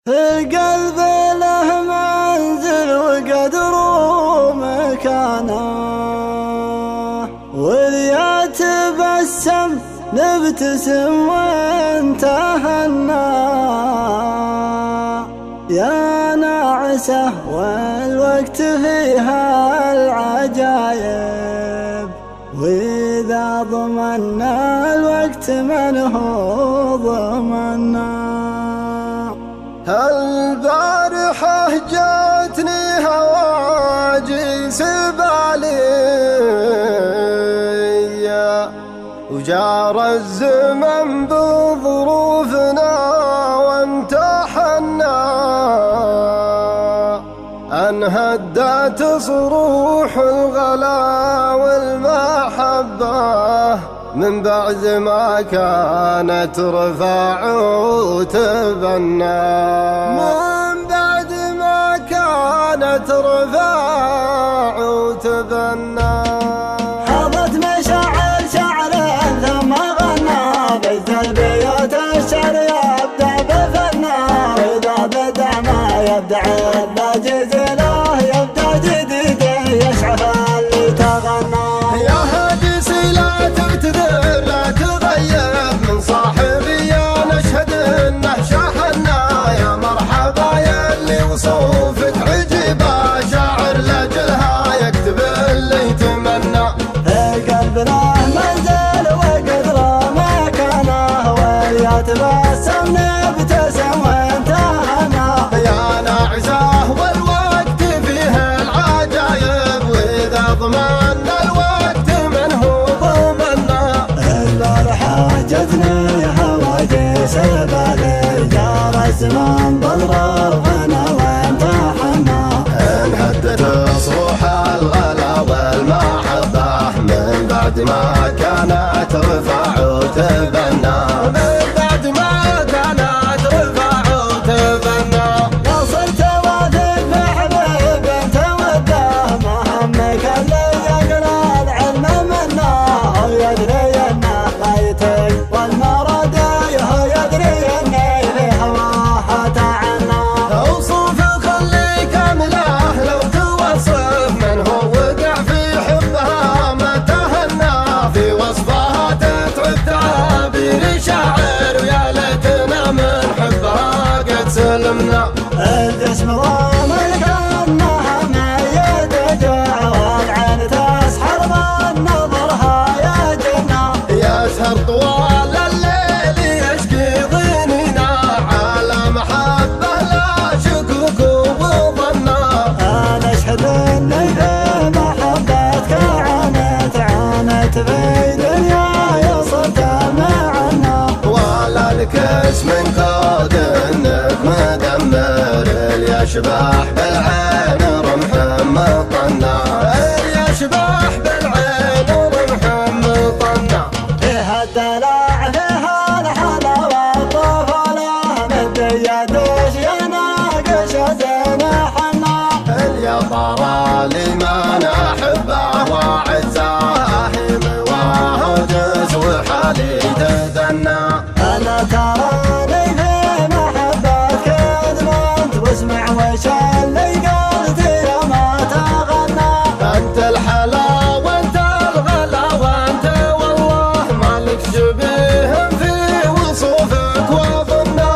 القلب له منزل وقدر ومكانه، وإذ يتبسم نبتسم وانتهنا. يا ناعسة والوقت فيها العجايب، وإذا ضمنا الوقت من هو ضمنا. البارحة جاتني هواجس بالية، وجار الزمن بظروفنا وامتحنا. انهدت صروح الغلا والمحبة من بعد ما كانت رفع وتبنى. من بعد ما كانت رفع وتبنى. حضت مشاعر شعر ثم غنى، بيت البيوت الشعر يبدع بفنا. وإذا بدع ما يبدع إلا جزيله، يبدع جديد يشعر اللي تغنى. يا هاجسي لا تبتذر لا تغير من صاحبي، يا نشهد انه شاحنا. يا مرحبا يا اللي وصوفك عجيبة، شاعر لاجلها يكتب اللي يتمنى. القلب له منزل وقدره مكانه، ويتبسم نبتسم وانتهنا. يا ناعسة والوقت فيه العجايب، وإذا ضمنا الوقت من هو ضمنا. البارحة جتني هواجس بالي، جار الزمان بظروفنا وامتحنا. انهدت صروح الغلا والمحبة من بعد ما كانت رفع وتبنى. من بعد ما كانت رفع وتبنى. لو صرت واثق بحبيب توده، ما همك اللي يقرا العلم منه. هو يدري انه غايتك والمراد، هو يدري اني في هواه اتعنى. اوصفك اللي كامله لو توصف من هو وقع في حبها ما تهنى. في وصفها تتعب تعابير شاعر، ويا ليتنا من حبها قد سلمنا. الجسم ضامن كأنها ميت جوع، والعين تسحر من نظرها يا جنة. يسهر طوال الليل يشكي ضنينا، على محبة لا شكوك وظنا. أنا أشهد إني في محبتك عانت في دنياي صرت معنا. ولا لك اسم كود انك مدمر، اليشبح بالعين رمح مطنع. اليشبح بالعين رمح مطنع. فيها الدلع فيها الحلاوة والطفولة، من ديادوش يا ناقش زين حنا. اليطرى لمن احبه واعزاه، وهجس وحالي تدنى. أنا تراني في محبتك أدمنت، واسمع وش اللي قلت يا ما تغنى. انت الحلا وانت الغلا وانت والله مالك شبيه في وصوفك وظنا.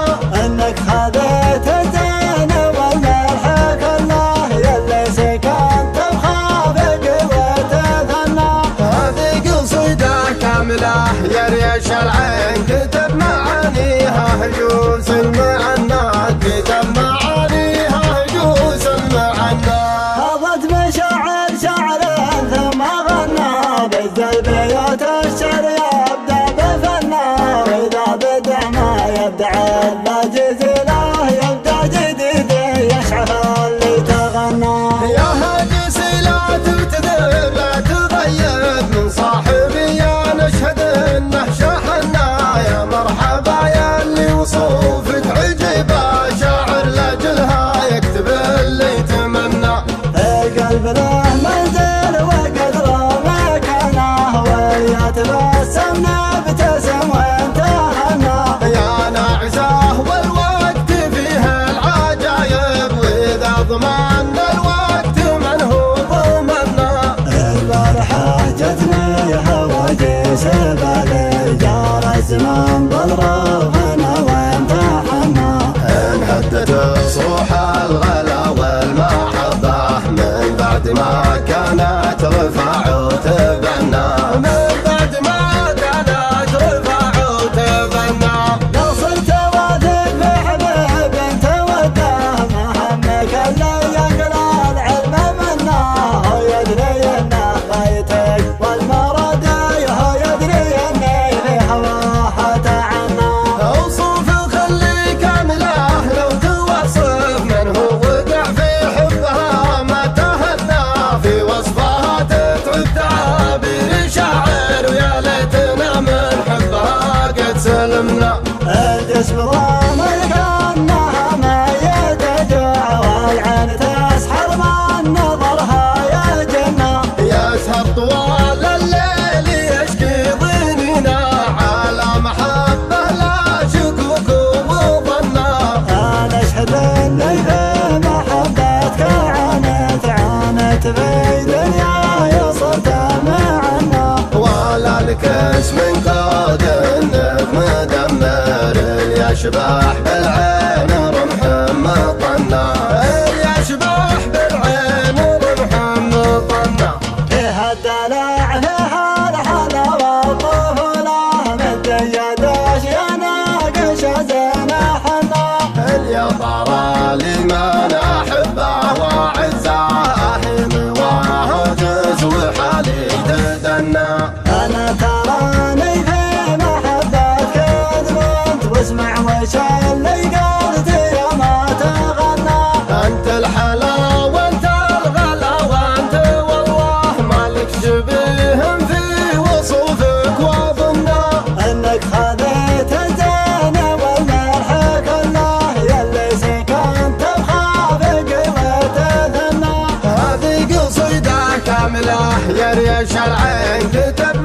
انك خذيت الزين والملح كله، يلي سكنت بخافق وتثنى. هذه قصيدة كاملة يا ريش العين، كتب معانيها هجوس المعنى. كتب معانيها هجوس المعنى. هضت مشاعر شعر ثم غنى، بيت البيوت الشعر يبدع بفنا. وإذا بدع ما يبدع إلا جزيله، يبدع جديد يشعر اللي تغنى. يا هاجسي لا تبتذر لا تغير من صاحبي، يا نشهد انه شاحنا. يا اضمن الوقت من هو ضمنا. البارحة جتني هواجس بالي جار الزمان بالرغم وامتحنا. انهدت صوح الغلا والمحبة من بعد ما كانت رفع وتبنى. من بعد ما كانت رفع وتبنى. لو صرت واثق بحبيب انت وده مهمك اللي يقرا العلم منه يدري انه بيتك والمرض يدري اني في هواه تعنى. اوصف خلي كامله لو توصف من هو وقع في حبها ما تهنى. في وصفها تتعب تعابير شاعر ويا ليتنا من حبها قد سلمنا. الجسم ضامن كانها ميت جوع والعين تسحر من نظرها يا جنة. يسهر طوال الليل يشكي ضنينا على محبة لا شكوك وظنا. انا اشهد اني في محبتك عانت في دنياي صرت معنا. ولا لك اسم قاد انك مدمر يشبح بالعين رمح مطنا. يشبح بالعين رمح مطنا. فيها الدلع فيها الحلاوة والطفولة متيدش يا ناقش زينة حنا. يا ترى لمن احبه واعزه حين واهجز وحالي تدنى. انا تراني في محبتك ادمنت واسمع وش اللي قلت يا ما تغنى. انت الحلا وانت الغلا وانت والله مالك شبيه في وصوفك وظنا. انك خذيت الزين والمرح كله يلي سكنت بخافق وتثنى. هذه قصيدة كاملة يا ريش العين كتب